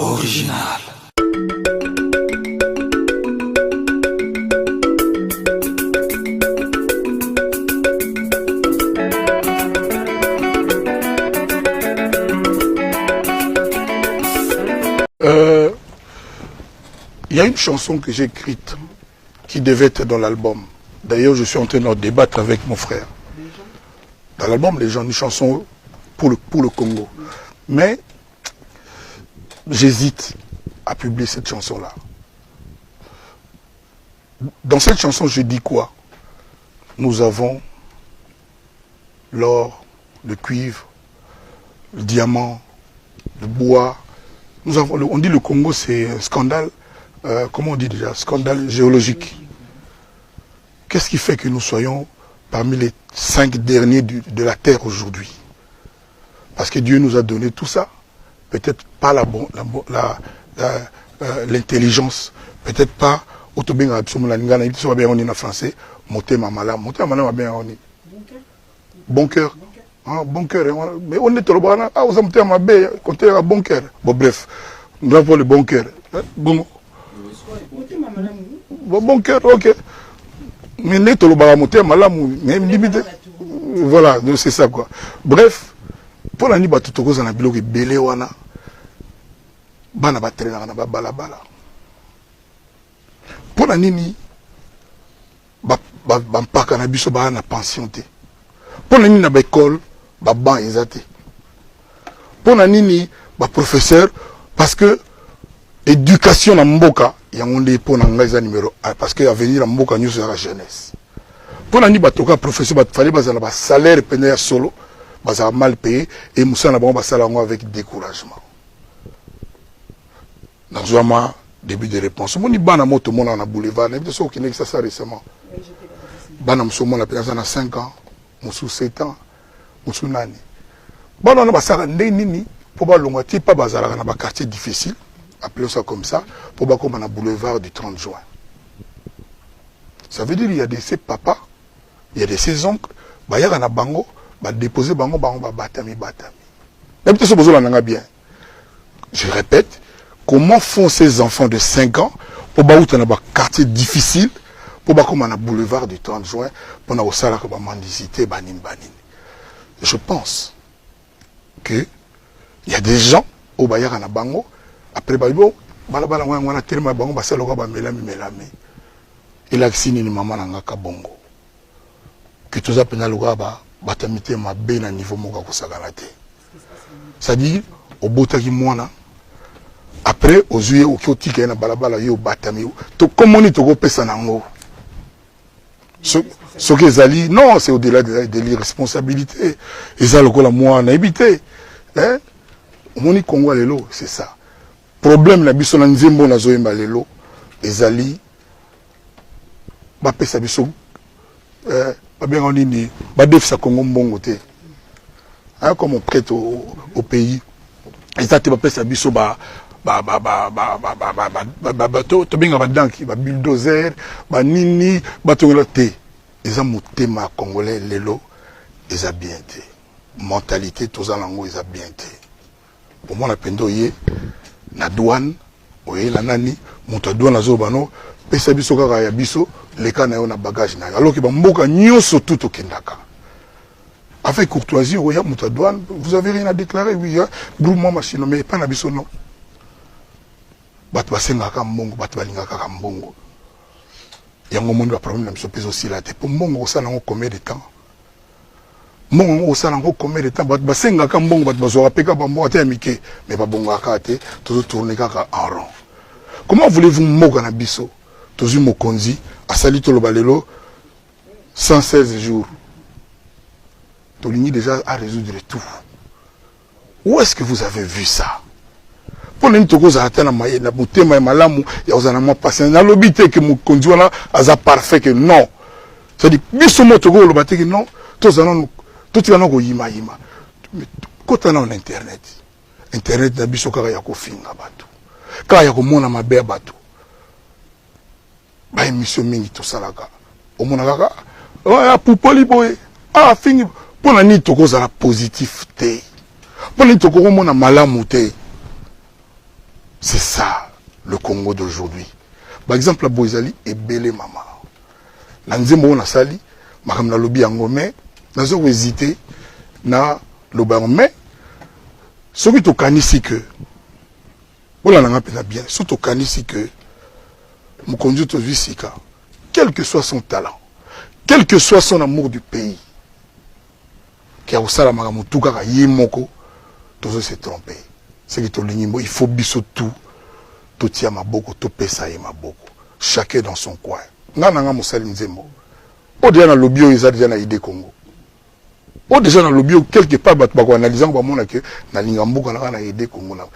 Original. Il y a une chanson que j'ai écrite qui devait être dans l'album. D'ailleurs, je suis en train de débattre avec mon frère. Dans l'album, les gens, une chanson pour le Congo. Mais j'hésite à publier cette chanson-là. Dans cette chanson, je dis quoi? Nous avons l'or, le cuivre, le diamant, le bois. Nous avons, on dit le Congo, c'est un scandale. Comment on dit déjà? Scandale géologique. Qu'est-ce qui fait que nous soyons parmi les 5 derniers de la Terre aujourd'hui? Parce que Dieu nous a donné tout ça. Peut-être pas l'intelligence, peut-être pas en français, bon cœur. Ah, bon cœur. Mais on est trop bon. Ah, vous avez un bon cœur. Bon, bref, nous avons le bon cœur. Bon. Bon cœur, ok. Mais n'est pas le voilà, c'est ça quoi. Bref, pour la nuit, tout le monde a dit que belé wana, bana batrena na balabala. Pour la nuit, bampaka na biso ba na pension te. Pour la nuit na école, ba ban ezate. Pour la nuit, ba professeur parce que éducation na mboka yangonde pour na ngaza numéro 1 parce que avenir na mboka nyuso ya jeunesse. Pour la nuit, batoka professeur bat fallait bazana ba salaire pene ya solo, bazana mal payé et musana ba basala ngo avec découragement. Dans un début de réponse. Moni bana moto mona na boulevard, na biso qui n'est ça récemment. Bana msomo na pena na 5 ans, musu 7 ans, musu nani. Bana na basala nini pour ba longa ti pa bazala na ba quartier difficile, appelons ça comme ça, pour ba comme na boulevard du 30 juin. Ça veut dire il y a de ses papas, il y a de ses oncles, bah y a na bango, bah déposer bango bah batami. D'habitude ce besoin là bien. Je répète, comment font ces enfants de 5 ans pour bah dans un quartier difficile, pour bah comme na boulevard du 30 juin, pour na au salaire bah mendicité banin. Je pense que il y a des gens au bah y a na bango, après bah bon, balabala on a tellement bango bah c'est le bah melami. Il a signé une maman dans un bongo. Que tout ça pénal batamité ma bien à niveau moka kosagalate. C'est-à-dire au botaki mwana après aux yeux au kiotika na balabala yo batami to comment ni to go pesa nango. Ce que zali non, c'est au-delà de l'irresponsabilité. Et ça le ko la moi na évité. Hein? Moni Congo lelo, c'est ça. Problème na biso na nzembo na zoyemba lelo ezali bapesa biso bien on dit badefisa Congo mbongo te. Hein, comme on prête au pays et ça te bapesa biso to benga badanki ba bulldozer ba nini batongela te eza motema congolais lelo eza bien te mentalité toza lango eza bien te pour moi la pendo ye na douane oye la nani moto douane azo bano pesa biso kaka ya biso leka na yo na bagage na yo alors que ba mboka nyonso tout okendaka avec courtoisie oya moto douane vous avez rien à déclarer oui groupement machine mais pas na biso non bat basengaka mbongo bat balingaka ka mbongo yango monde ba problème na biso peso aussi là te pour mbongo osala ngo combien de temps mbongo osala ngo combien de temps bat basengaka mbongo bat bazwa peka ba mbongo te mike mais ba bongo aka te toujours tourner kaka en rond. Comment voulez-vous moka na biso tozu mokonzi asali to lobalelo 116 jours Toligny déjà à résoudre tout. Où est-ce que vous avez vu ça? Pour nous tokoza atana maye na botema malamu ya ozana mo passer na lobité que mokonzi wana aza parfait que non. C'est-à-dire biso mo toko lobate que non, tozana tout tika ko yima. Mais kota na internet. Internet na biso kaka ya ko finga bato. Kaka ya ko mona mabe bato. Ba émission mingi to salaka. O mona kaka ah poupoli boy. Ah fingi pour na ni tokoza positif te. Pour ni toko mona malamu te. C'est ça, le Congo d'aujourd'hui. Par exemple, la Boisali est belle maman. La Nzembo na sali, makam na lobi angome, na zo hésiter na lobangome. Ce qui to kanisi que voilà na ngapela bien, ce to kanisi que mon conduit to visika, quel que soit son talent, quel que soit son amour du pays. Qui a aussi la maramutuka ka yimoko, tout se tromper. C'est que to linimbo, il faut biso tout tia maboko, to pesa ye maboko. Chacun dans son coin. Nanga musali nzembo. O déjà na lobby ils a déjà na idée Congo. O déjà na lobby quelque part ba ko analyser ba mona que na lingambo kana na idée Congo na.